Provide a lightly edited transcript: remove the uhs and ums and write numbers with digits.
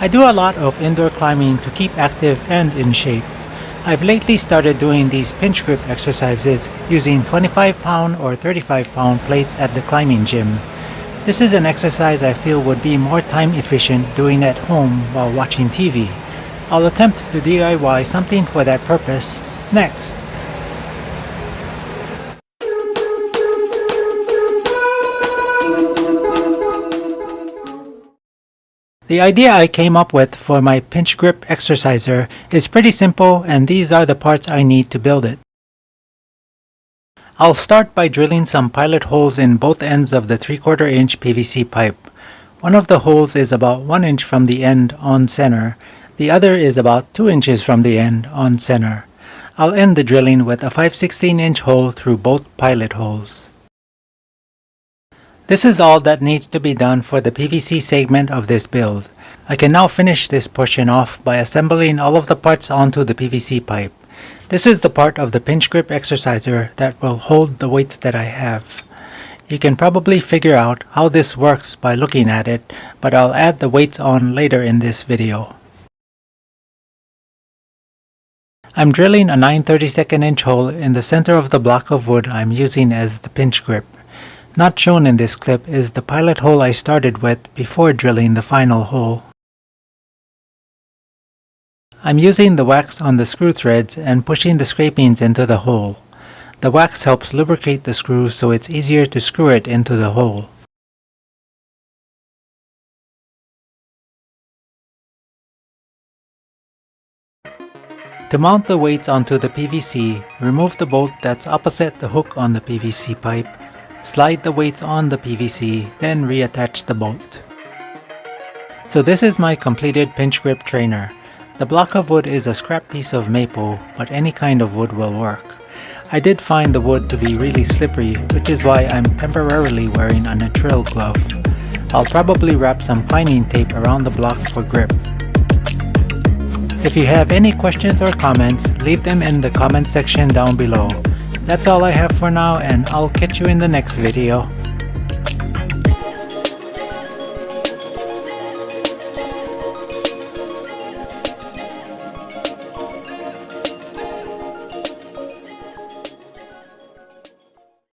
I do a lot of indoor climbing to keep active and in shape. I've lately started doing these pinch grip exercises using 25-pound or 35-pound plates at the climbing gym. This is an exercise I feel would be more time efficient doing at home while watching TV. I'll attempt to DIY something for that purpose next. The idea I came up with for my pinch grip exerciser is pretty simple, and these are the parts I need to build it. I'll start by drilling some pilot holes in both ends of the 3/4 inch PVC pipe. One of the holes is about 1 inch from the end on center. The other is about 2 inches from the end on center. I'll end the drilling with a 5/16 inch hole through both pilot holes. This is all that needs to be done for the PVC segment of this build. I can now finish this portion off by assembling all of the parts onto the PVC pipe. This is the part of the pinch grip exerciser that will hold the weights that I have. You can probably figure out how this works by looking at it, but I'll add the weights on later in this video. I'm drilling a 9/32 inch hole in the center of the block of wood I'm using as the pinch grip. Not shown in this clip is the pilot hole I started with before drilling the final hole. I'm using the wax on the screw threads and pushing the scrapings into the hole. The wax helps lubricate the screw so it's easier to screw it into the hole. To mount the weights onto the PVC, remove the bolt that's opposite the hook on the PVC pipe. Slide the weights on the PVC, then reattach the bolt. So this is my completed pinch grip trainer. The block of wood is a scrap piece of maple, but any kind of wood will work. I did find the wood to be really slippery, which is why I'm temporarily wearing a nitrile glove. I'll probably wrap some climbing tape around the block for grip. If you have any questions or comments, leave them in the comment section down below. That's all I have for now, and I'll catch you in the next video.